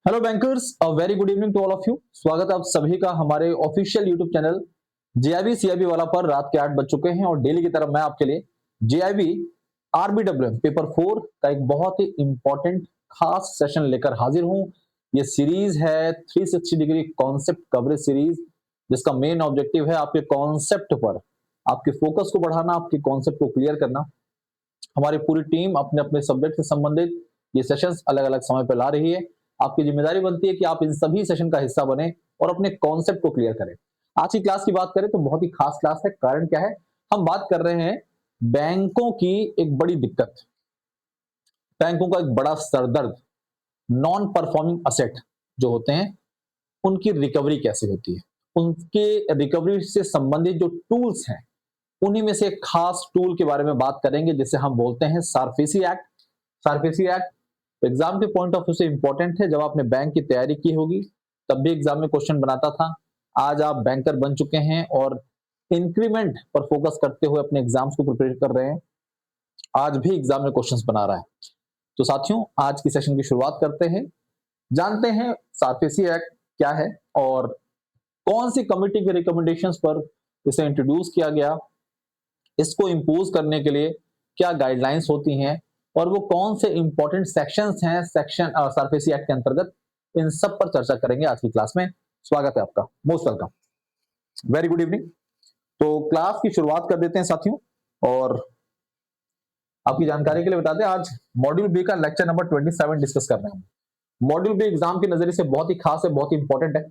Hello bankers, a very good evening to all of you. स्वागत है आप सभी का हमारे official YouTube channel JAIIB CAIIB वाला पर। रात के 8 बज चुके हैं और डेली की तरह मैं आपके लिए जेआईबी आरबीडब्ल्यूएम पेपर 4 का एक बहुत ही इंपॉर्टेंट खास सेशन लेकर हाजिर हूं। ये सीरीज है 360 डिग्री कॉन्सेप्ट कवरेज सीरीज, जिसका मेन ऑब्जेक्टिव है आपके कॉन्सेप्ट पर आपके फोकस को बढ़ाना, आपके कॉन्सेप्ट को क्लियर करना। हमारी पूरी टीम अपने अपने सब्जेक्ट से संबंधित ये सेशंस अलग अलग समय पर ला रही है। आपकी जिम्मेदारी बनती है कि आप इन सभी सेशन का हिस्सा बने और अपने कॉन्सेप्ट को क्लियर करें। आज की क्लास की बात करें तो बहुत ही खास क्लास है। कारण क्या है? हम बात कर रहे हैं बैंकों की एक बड़ी दिक्कत, बैंकों का एक बड़ा सरदर्द, नॉन परफॉर्मिंग असेट जो होते हैं उनकी रिकवरी कैसे होती है, उनके रिकवरी से संबंधित जो टूल्स हैं उन्हीं में से एक खास टूल के बारे में बात करेंगे जिसे हम बोलते हैं SARFAESI act. SARFAESI act exam के पॉइंट ऑफ व्यू से इंपॉर्टेंट है। जब आपने बैंक की तैयारी की होगी तब भी एग्जाम में क्वेश्चन बनाता था। आज आप बैंकर बन चुके हैं और इंक्रीमेंट पर फोकस करते हुए अपने एग्जाम्स को प्रिपेयर कर रहे हैं, आज भी एग्जाम में क्वेश्चंस बना रहा है। तो साथियों, आज की सेशन की शुरुआत करते हैं। जानते हैं सारफेसी एक्ट क्या है और कौन सी कमिटी के रिकमेंडेशंस पर इसे इंट्रोड्यूस किया गया, इसको इंपोज करने के लिए क्या गाइडलाइंस होती हैं और वो कौन से इंपॉर्टेंट सेक्शंस हैं सेक्शन सरफेसी एक्ट के अंतर्गत। इन सब पर चर्चा करेंगे आज की क्लास में। स्वागत है आपका, most welcome, very good evening. तो क्लास की शुरुआत कर देते हैं साथियों। और आपकी जानकारी के लिए बता दें, आज मॉड्यूल बी का लेक्चर नंबर 27 डिस्कस कर रहे हैं। मॉड्यूल बी एग्जाम के नजरिए से बहुत ही खास है, बहुत ही इंपॉर्टेंट है।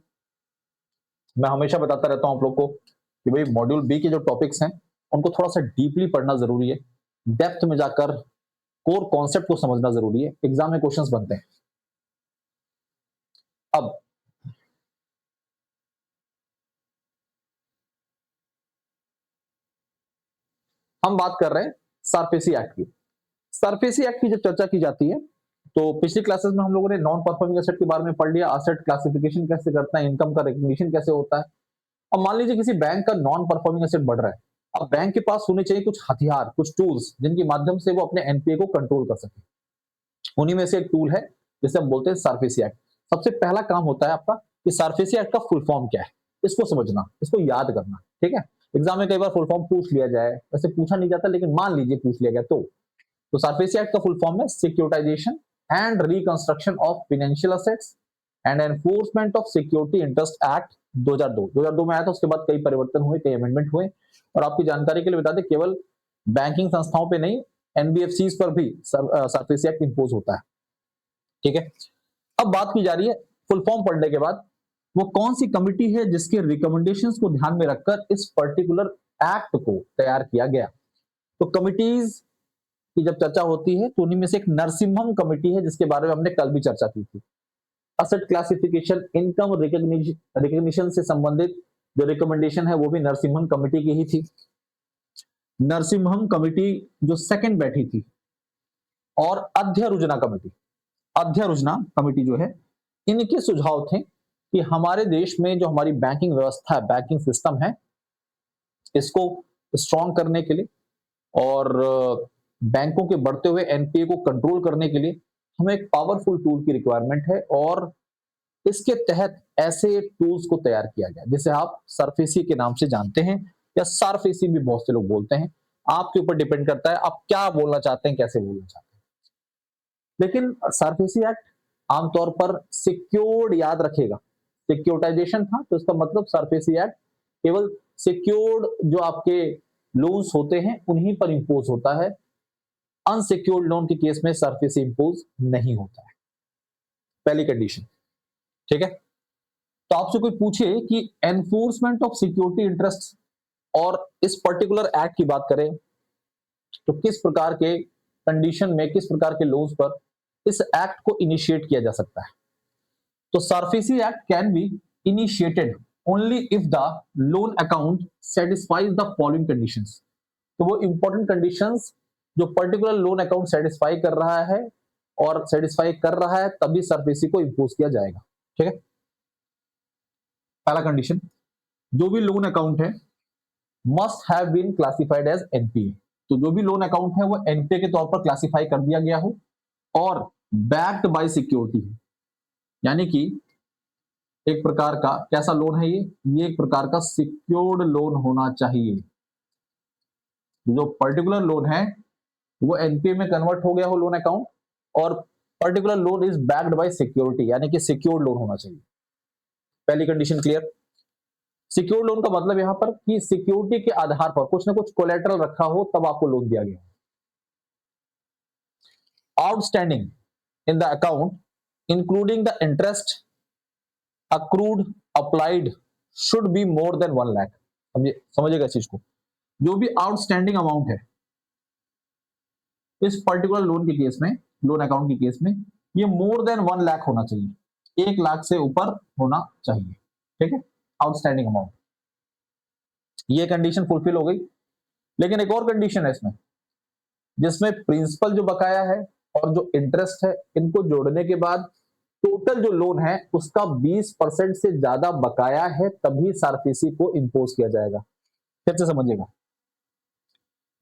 मैं हमेशा बताता रहता हूं आप लोग को कि भाई मॉड्यूल बी के जो टॉपिक्स हैं उनको थोड़ा सा डीपली पढ़ना जरूरी है, डेप्थ में जाकर कोर कॉन्सेप्ट को समझना जरूरी है। एग्जाम में क्वेश्चंस बनते हैं। अब हम बात कर रहे हैं सरफेसी एक्ट की। सरफेसी एक्ट की जब चर्चा की जाती है तो पिछली क्लासेस में हम लोगों ने नॉन परफॉर्मिंग एसेट के बारे में पढ़ लिया, एसेट क्लासिफिकेशन कैसे करता है, इनकम का रिकग्निशन कैसे होता है। अब मान लीजिए किसी बैंक का नॉन परफॉर्मिंग एसेट बढ़ रहा है, अब बैंक के पास होने चाहिए कुछ हथियार, कुछ टूल्स जिनके माध्यम से वो अपने एनपीए को कंट्रोल कर सके। उन्हीं में से एक टूल है जिसे हम बोलते हैं सरफेसी एक्ट। सबसे पहला काम होता है आपका कि सरफेसी एक्ट का फुल फॉर्म क्या है, इसको समझना, इसको याद करना। ठीक है, एग्जाम में कई बार फुल फॉर्म पूछ लिया जाए, वैसे पूछा नहीं जाता लेकिन मान लीजिए पूछ लिया गया तो सरफेसी एक्ट का फुल फॉर्म है securitisation and reconstruction of financial assets and enforcement of security interest act 2002 में आया था। उसके बाद कई परिवर्तन हुए, कई अमेंडमेंट हुए। और आपकी जानकारी के लिए बता दें, केवल बैंकिंग संस्थाओं पे नहीं, एनबीएफसीज पर भी सरफेसी एक्ट इंपोज होता है। ठीक है, अब बात की जा रही है फुल फॉर्म पढ़ने के बाद वो कौन सी कमिटी है जिसके रिकमेंडेशंस को ध्यान में रखकर इस पर्टिकुलर एक्ट को तैयार किया गया। तो कमिटीज की जब चर्चा होती है तो उन्हीं में से एक नरसिम्हम कमिटी है जिसके बारे में हमने कल भी चर्चा की थी। असेट क्लासिफिकेशन, इनकम रिकग्निशन से संबंधित जो रिकमेंडेशन है वो भी नरसिम्हम कमिटी की ही थी। नरसिम्हम कमिटी जो सेकंड बैठी थी, और अध्यरुजना कमिटी जो है, इनके सुझाव थे कि हमारे देश में जो हमारी बैंकिंग व्यवस्था है, बैंकिंग सिस्टम है, इसको स्ट्रॉन्ग करने के लिए और बैंकों के बढ़ते हुए एनपीए को कंट्रोल करने के लिए हमें एक पावरफुल टूल की रिक्वायरमेंट है। और इसके तहत ऐसे टूल्स को तैयार किया गया जिसे आप सरफेसी के नाम से जानते हैं, या सरफेसी भी बहुत से लोग बोलते हैं। आपके ऊपर डिपेंड करता है आप क्या बोलना चाहते हैं, कैसे बोलना चाहते हैं। लेकिन सरफेसी एक्ट आमतौर पर सिक्योर्ड याद रखेगा, सिक्योरिटाइजेशन था तो इसका मतलब सरफेसी एक्ट केवल सिक्योर्ड जो आपके लोन्स होते हैं उन्हीं पर इंपोज होता है। अनसिक्योर्ड लोन के केस में सरफेसी इंपोज नहीं होता है, पहली कंडीशन। ठीक है, तो आपसे कोई पूछे कि एनफोर्समेंट ऑफ सिक्योरिटी इंटरेस्ट और इस पर्टिकुलर एक्ट की बात करें तो किस प्रकार के कंडीशन में, किस प्रकार के लोन्स पर इस एक्ट को इनिशिएट किया जा सकता है। तो SARFAESI act can be initiated only if the loan account satisfies the following conditions. तो वो इंपॉर्टेंट कंडीशंस जो पर्टिकुलर लोन अकाउंट सेटिस्फाई कर रहा है और सेटिस्फाई कर रहा है तभी सरफेसी को इंपोज किया जाएगा। ठीक है, पहला कंडीशन, जो भी लोन अकाउंट है must have been classified as NPA. तो जो भी लोन अकाउंट है वो एनपीए के तौर पर क्लासिफाई कर दिया गया हो और बैक्ड बाय सिक्योरिटी है। यानी कि एक प्रकार का कैसा लोन है ये एक प्रकार का सिक्योर्ड लोन होना चाहिए। जो पर्टिकुलर लोन है वो एनपीए में कन्वर्ट हो गया हो लोन अकाउंट, और particular loan is backed by security, यानी कि सिक्योर्ड लोन होना चाहिए। पहली कंडीशन क्लियर। सिक्योर्ड लोन का मतलब यहां पर कि सिक्योरिटी के आधार पर कुछ ना कुछ कोलेटरल रखा हो तब आपको लोन दिया गया। Outstanding in the account including the interest accrued applied should be more than 1 lakh. समझिएगा इस चीज को। जो भी आउटस्टैंडिंग अमाउंट है इस पर्टिकुलर लोन के केस में, लोन अकाउंट के केस में, ये मोर देन 1 लाख होना चाहिए, 1 लाख से ऊपर होना चाहिए। ठीक है, आउटस्टैंडिंग अमाउंट, ये कंडीशन फुलफिल हो गई। लेकिन एक और कंडीशन है इसमें, जिसमें प्रिंसिपल जो बकाया है और जो इंटरेस्ट है, इनको जोड़ने के बाद टोटल जो लोन है उसका 20% से ज्यादा बकाया है, तभी सारफेसी को इंपोज किया जाएगा। फिर से समझिएगा,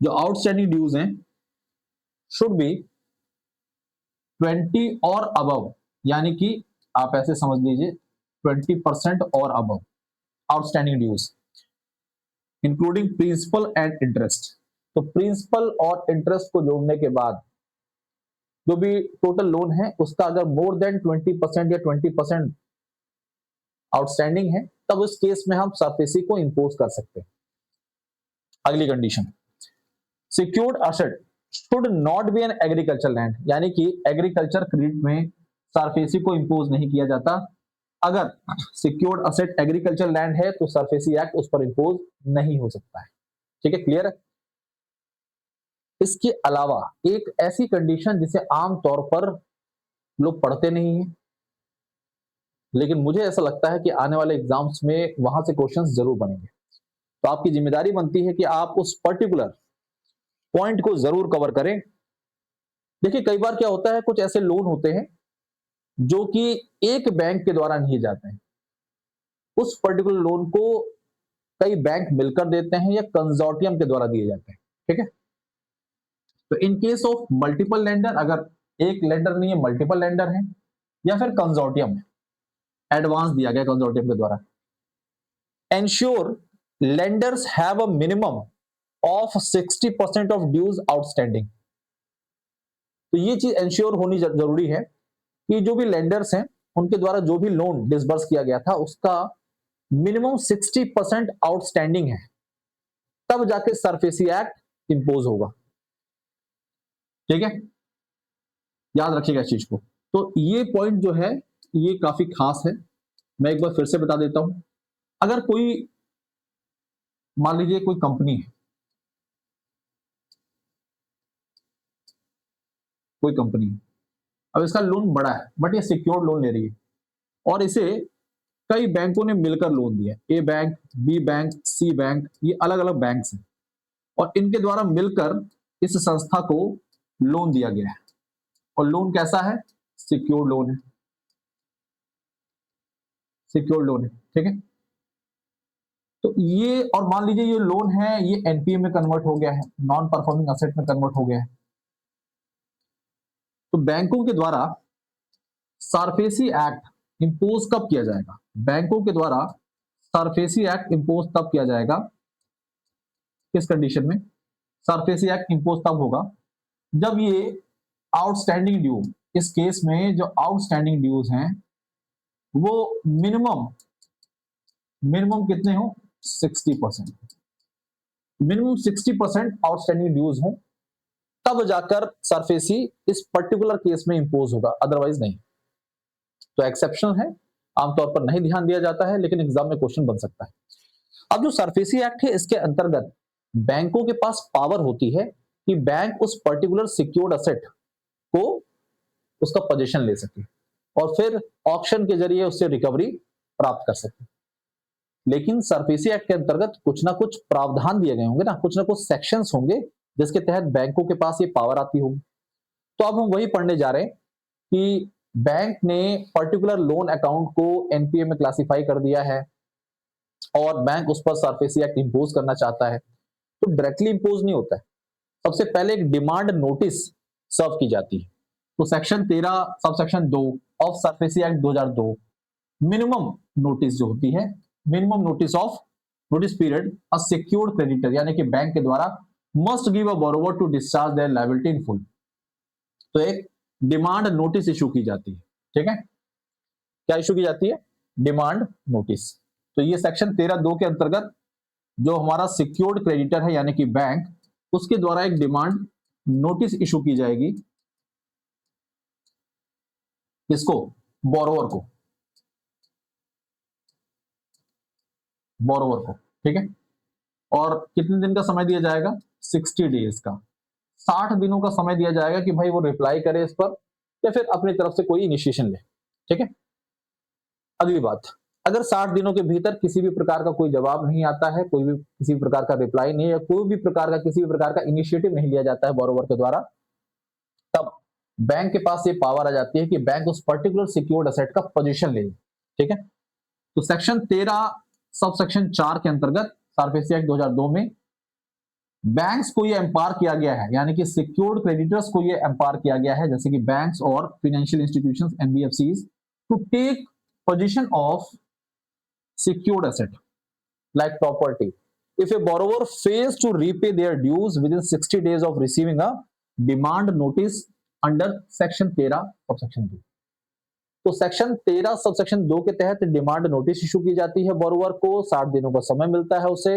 जो आउटस्टैंडिंग ड्यूज हैं शुड बी 20 और अबव, यानी कि आप ऐसे समझ लीजिए 20% और above outstanding dues including principal and interest. तो प्रिंसिपल और इंटरेस्ट को जोड़ने के बाद जो भी टोटल लोन है उसका अगर मोर देन 20% या 20% आउटस्टैंडिंग है, तब उस केस में हम सरफेसी को इंपोज कर सकते हैं। अगली condition, secured asset should not be an agriculture land, यानी कि एग्रीकल्चर क्रेडिट में सरफेसी को इंपोज नहीं किया जाता। अगर सिक्योर्ड असेट एग्रीकल्चर लैंड है तो सरफेसी एक्ट उस पर इंपोज नहीं हो सकता है। ठीक है, क्लियर है। इसके अलावा एक ऐसी कंडीशन जिसे आमतौर पर लोग पढ़ते नहीं है, लेकिन मुझे ऐसा लगता है कि आने वाले एग्जाम्स में वहां से क्वेश्चंस जरूर बनेंगे, तो आपकी जिम्मेदारी बनती है कि आप उस पर्टिकुलर पॉइंट को जरूर कवर करें। देखिए, कई बार क्या होता है, कुछ ऐसे लोन होते हैं जो कि एक बैंक के द्वारा नहीं जाते हैं, उस पर्टिकुलर लोन को कई बैंक मिलकर देते हैं या कंसोर्टियम के द्वारा दिए जाते हैं। ठीक है, तो in case of multiple lender, अगर एक लेंडर नहीं है मल्टीपल लेंडर है, या फिर कंसोर्टियम है, एडवांस दिया गया कंसोर्टियम के द्वारा, ensure lenders have a minimum of 60% of dues outstanding. तो ये चीज एंश्योर होनी जरूरी है कि जो भी लेंडर्स हैं उनके द्वारा जो भी लोन डिसबर्स किया गया था उसका मिनिमम 60% आउटस्टैंडिंग है, तब जाके सरफेसी एक्ट इंपोज होगा। ठीक है, याद रखिएगा इस चीज को। तो ये पॉइंट जो है ये काफी खास है, मैं एक बार फिर से बता देता हूं। अगर कोई, मान लीजिए कोई कंपनी है, कोई कंपनी है, अब इसका लोन बड़ा है बट ये सिक्योर्ड लोन ले रही है, और इसे कई बैंकों ने मिलकर लोन दिया, ए बैंक, बी बैंक, सी बैंक, ये अलग अलग बैंक हैं, और इनके द्वारा मिलकर इस संस्था को लोन दिया गया है, और लोन कैसा है, सिक्योर्ड लोन है, सिक्योर्ड लोन है। ठीक है, तो ये, और मान लीजिए ये लोन है ये एनपीए में कन्वर्ट हो गया है, नॉन परफॉर्मिंग असेट में कन्वर्ट हो गया है, तो बैंकों के द्वारा सरफेसी एक्ट इंपोज कब किया जाएगा, बैंकों के द्वारा सरफेसी एक्ट इंपोज तब किया जाएगा, किस कंडीशन में, सरफेसी एक्ट इंपोज तब होगा जब ये आउटस्टैंडिंग ड्यू, इस केस में जो आउटस्टैंडिंग ड्यूज हैं वो मिनिमम मिनिमम कितने हो, 60%, मिनिमम 60% आउटस्टैंडिंग ड्यूज हो, तब जाकर सरफेसी इस पर्टिकुलर केस में इंपोज होगा, अदरवाइज नहीं। तो एक्सेप्शन है, आमतौर पर नहीं ध्यान दिया जाता है, लेकिन एग्जाम में क्वेश्चन बन सकता है। अब जो सरफेसी एक्ट है इसके अंतर्गत बैंकों के पास पावर होती है कि बैंक उस पर्टिकुलर सिक्योर्ड असेट को उसका पोजीशन ले सके और फिर ऑक्शन के जरिए उससे रिकवरी प्राप्त कर सके। लेकिन सरफेसी एक्ट के अंतर्गत कुछ ना कुछ प्रावधान दिए गए होंगे ना, कुछ ना कुछ सेक्शंस होंगे जिसके तहत बैंकों के पास ये पावर आती होगी। तो अब हम वही पढ़ने जा रहे हैं कि बैंक ने पर्टिकुलर लोन अकाउंट को एनपीए में क्लासिफाई कर दिया है और बैंक उस पर सरफेसी एक्ट इंपोज करना चाहता है, तो डायरेक्टली इंपोज नहीं होता है। सबसे पहले एक डिमांड नोटिस सर्व की जाती है, तो section 13 sub section 2 of SARFAESI act 2002 minimum notice जो होती है, minimum notice period a secured creditor यानी कि बैंक के द्वारा must give a borrower to discharge their liability in full. तो एक डिमांड नोटिस इशू की जाती है, ठीक है। क्या इशू की जाती है? Demand notice. तो ये सेक्शन 13(2) के अंतर्गत जो हमारा सिक्योर्ड क्रेडिटर है यानी कि बैंक, उसके द्वारा एक डिमांड नोटिस इशू की जाएगी। किसको? बोरोवर को, बोरोवर को, ठीक है। और कितने दिन का समय दिया जाएगा? 60 डेज का, 60 दिनों का समय दिया जाएगा कि भाई वो रिप्लाई करे इस पर या फिर अपनी तरफ से कोई इनिशिएशन ले, ठीक है। अगली बात, अगर 60 दिनों के भीतर किसी भी प्रकार का कोई जवाब नहीं आता है, कोई भी किसी भी प्रकार का रिप्लाई नहीं है, कोई भी प्रकार का किसी भी प्रकार का इनिशिएटिव नहीं लिया जाता है बोरोवर के द्वारा, तब बैंक के पास ये पावर आ जाती है कि बैंक उस पर्टिकुलर सिक्योर्ड एसेट का पोजीशन ले, ठीक है। तो सेक्शन 13 सब सेक्शन 4 के अंतर्गत सरफेसी एक्ट 2002 में बैंक्स को ये एम्पावर किया गया है, यानी कि सिक्योर्ड क्रेडिटर्स को ये एम्पावर किया गया है, जैसे कि बैंक्स और financial institutions NBFCs, to take position of secured asset like property if a borrower fails to repay their dues within 60 days of receiving a demand notice under section 13 subsection 2। तो section 13 subsection 2 के तहत demand notice issue की जाती है borrower को, 60 दिनों का समय मिलता है उसे।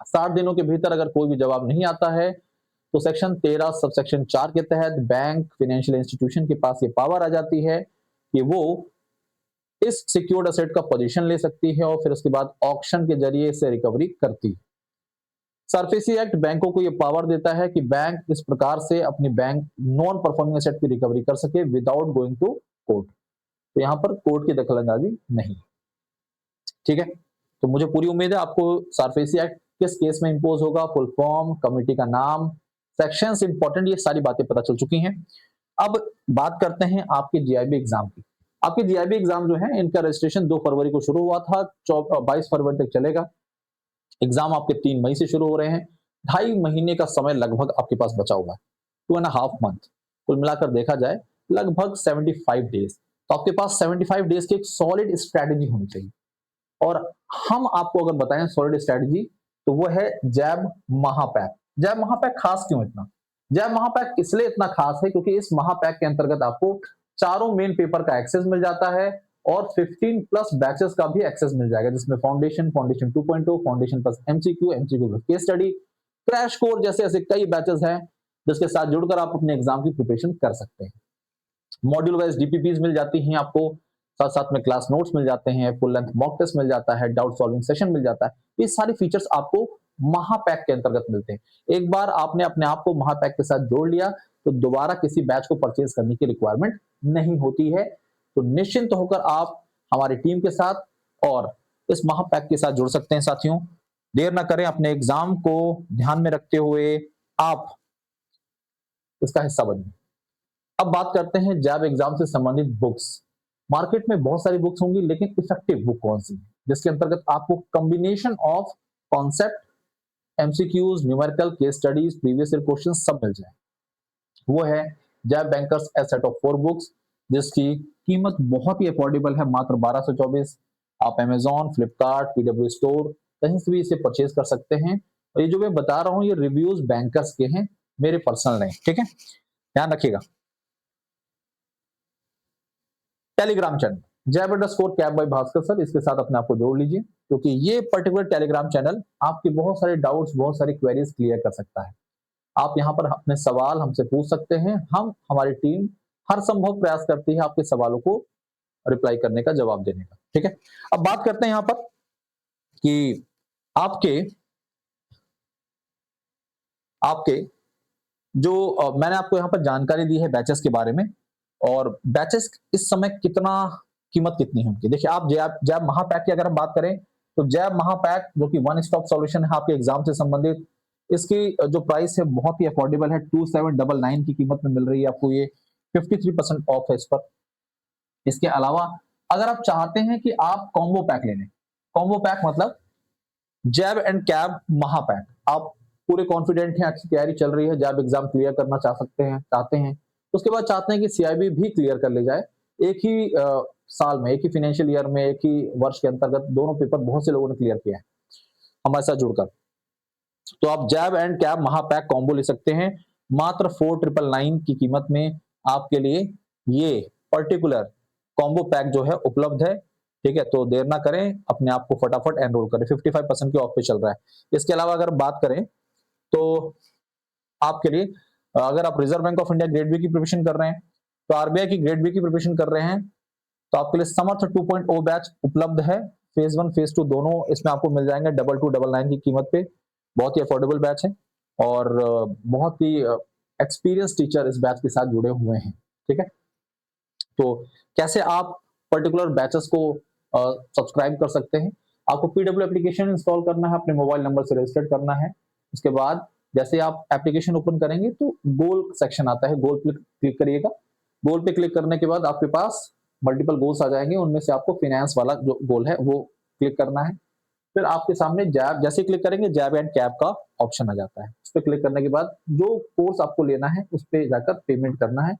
60 दिनों के भीतर अगर कोई भी जवाब नहीं आता है तो सेक्शन 13 सबसेक्शन 4 के तहत बैंक फाइनेंशियल इंस्टीट्यूशन के पास ये पावर आ जाती है कि वो इस सिक्योर्ड एसेट का पोजीशन ले सकती है और फिर उसके बाद ऑक्शन के जरिए इसे रिकवरी करती है। सरफेसी एक्ट बैंकों को यह पावर देता है कि बैंक इस प्रकार से अपनी बैंक नॉन परफॉर्मिंग एसेट की रिकवरी कर सके विदाउट गोइंग टू कोर्ट। तो यहां पर कोर्ट की दखलंदाजी नहीं, ठीक है। तो मुझे पूरी उम्मीद है आपको सरफेसी एक्ट किस केस में इंपोज होगा, फुल फॉर्म, कमिटी का नाम, सेक्शंस इंपॉर्टेंट, ये सारी बातें पता चल चुकी हैं। अब बात करते हैं आपके जीआईबी एग्जाम की। आपके जीआईबी एग्जाम जो है इनका रजिस्ट्रेशन 2 फरवरी को शुरू हुआ था, 22 फरवरी तक चलेगा। एग्जाम आपके 3 मई से शुरू हो रहे हैं। 2.5 महीने का समय लगभग आपके पास बचा हुआ है, 2.5 मंथ। कुल मिलाकर देखा जाए लगभग 75 डेज। तो आपके पास 75 डेज की एक सॉलिड स्ट्रेटेजी होनी चाहिए। और हम आपको अगर बताएं सॉलिड स्ट्रेटेजी तो वो है जैब महापैक। जैब महापैक खास क्यों इतना? जैब महापैक इसलिए इतना खास है क्योंकि इस महापैक के अंतर्गत आपको चारों मेन पेपर का एक्सेस मिल जाता है और 15 प्लस बैचेस का भी एक्सेस मिल जाएगा, जिसमें foundation, foundation 2.0, foundation plus MCQ, MCQ plus case study, crash course जैसे ऐसे कई बैचेस हैं जिसके साथ जुड़कर आप अपने एग्जाम की प्रिपरेशन कर सकते हैं। मॉड्यूल वाइज डीपीपीज मिल जाती हैं आपको, साथ साथ में क्लास नोट्स मिल जाते हैं, फुल लेंथ मॉक टेस्ट मिल जाता है, डाउट सॉल्विंग सेशन मिल जाता है। ये सारी फीचर्स आपको महापैक के अंतर्गत मिलते हैं। एक बार आपने अपने आप को महापैक के साथ जोड़ लिया तो दोबारा किसी बैच को परचेज करने की रिक्वायरमेंट नहीं होती है। तो निश्चिंत होकर आप हमारी टीम के साथ और इस महापैक के साथ जुड़ सकते हैं। साथियों, देर ना करें, अपने एग्जाम को ध्यान में रखते हुए आप इसका हिस्सा बनिए। अब बात करते हैं जैब एग्जाम से संबंधित बुक्स। मार्केट में बहुत सारी बुक्स होंगी, लेकिन इफेक्टिव बुक कौन सी है जिसके अंतर्गत आपको combination of concept, MCQs, numerical, case studies, previous year question सब मिल जाए? वो है JAIIB bankers a set of 4 books, जिसकी कीमत बहुत ही अफोर्डेबल है, मात्र 1224। आप अमेजॉन, फ्लिपकार्ट, पीडब्ल्यू स्टोर कहीं से भी इसे परचेज कर सकते हैं। और ये जो मैं बता रहा हूं ये रिव्यूज बैंकर्स के हैं, मेरे पर्सनल नहीं, ठीक है, ध्यान रखिएगा। Telegram channel JAIIB CAIIB by Bhaskar sir, इसके साथ अपने आप को जोड़ लीजिए क्योंकि ये पर्टिकुलर टेलीग्राम चैनल आपके बहुत सारे डाउट्स, बहुत सारी क्वेरीज क्लियर कर सकता है। आप यहाँ पर अपने सवाल हमसे पूछ सकते हैं, हमारी टीम हर संभव प्रयास करती है आपके सवालों को रिप्लाई करने का, जवाब देने का, ठीक है। अब बात करते हैं यहाँ पर कि आपके जो मैंने आपको यहाँ पर जानकारी दी है बैचेस के बारे में, और बैचेस इस समय कीमत कितनी है उनकी। देखिए, आप जैब महापैक की अगर हम बात करें तो जैब महापैक जो कि वन स्टॉप सॉल्यूशन है आपके एग्जाम से संबंधित, इसकी जो प्राइस है बहुत ही अफोर्डेबल है, 2799 की कीमत में मिल रही है आपको। ये 53% ऑफ है इस पर। इसके अलावा अगर आप चाहते हैं कि आप कॉम्बो पैक ले लें, कॉम्बो पैक मतलब जैब एंड कैब महापैक, आप पूरे कॉन्फिडेंट हैं, अच्छी तैयारी चल रही है, जैब एग्जाम क्लियर करना चाहते हैं, उसके बाद चाहते हैं कि सीआईबी भी क्लियर कर ली जाए एक ही साल में, एक ही फाइनेंशियल ईयर में, एक ही वर्ष के अंतर्गत दोनों पेपर बहुत से लोगों ने क्लियर किया है हमारे साथ जुड़कर। तो आप जैब एंड कैब महापैक कॉम्बो ले सकते हैं मात्र 4999 की कीमत में। आपके लिए ये पर्टिकुलर कॉम्बो पैक जो है उपलब्ध है, ठीक है। तो देर ना करें, अपने आप को फटाफट एनरोल करें, 55% की ऑफ पे चल रहा है। इसके अलावा अगर बात करें तो आपके लिए अगर आप Reserve Bank of India grade B की प्रिपरेशन कर रहे हैं, तो आरबीआई की ग्रेड बी की प्रिपरेशन कर रहे हैं, तो आपके लिए समर्थ 2.0 बैच उपलब्ध है। फेज 1 फेज 2 दोनों इसमें आपको मिल जाएंगे 2299 की कीमत पे। बहुत ही अफोर्डेबल बैच है और बहुत ही एक्सपीरियंस टीचर इस बैच के साथ जुड़े हुए हैं, ठीक है। तो कैसे आप पर्टिकुलर बैचेस को सब्सक्राइब कर सकते हैं? आपको पीडब्ल्यू एप्लीकेशन इंस्टॉल करना है, अपने मोबाइल नंबर से रजिस्टर करना है। उसके बाद जैसे आप एप्लीकेशन ओपन करेंगे तो गोल सेक्शन आता है, गोल पे क्लिक करिएगा। गोल पे क्लिक करने के बाद आपके पास मल्टीपल गोल्स आ जाएंगे, उनमें से आपको फाइनेंस वाला जो गोल है वो क्लिक करना है। फिर आपके सामने जैब, जैसे क्लिक करेंगे जैब एंड कैब का ऑप्शन आ जाता है। उस पर क्लिक करने के बाद जो कोर्स आपको लेना है उस पर जाकर पेमेंट करना है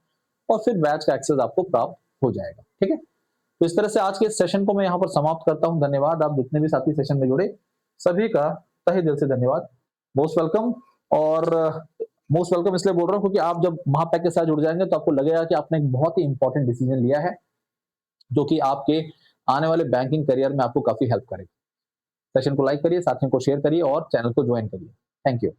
और फिर बैच का एक्सेस आपको प्राप्त हो जाएगा, ठीक है। तो इस तरह से आज के इस सेशन को मैं यहाँ पर समाप्त करता हूँ। धन्यवाद, आप जितने भी साथी सेशन में जुड़े सभी का तहे दिल से धन्यवाद। Most welcome. और मोस्ट वेलकम इसलिए बोल रहा हूँ क्योंकि आप जब महापैक के साथ जुड़ जाएंगे तो आपको लगेगा कि आपने एक बहुत ही इंपॉर्टेंट डिसीजन लिया है जो कि आपके आने वाले बैंकिंग करियर में आपको काफी हेल्प करेगा। सेशन को लाइक करिए, साथियों को शेयर करिए और चैनल को ज्वाइन करिए। Thank you.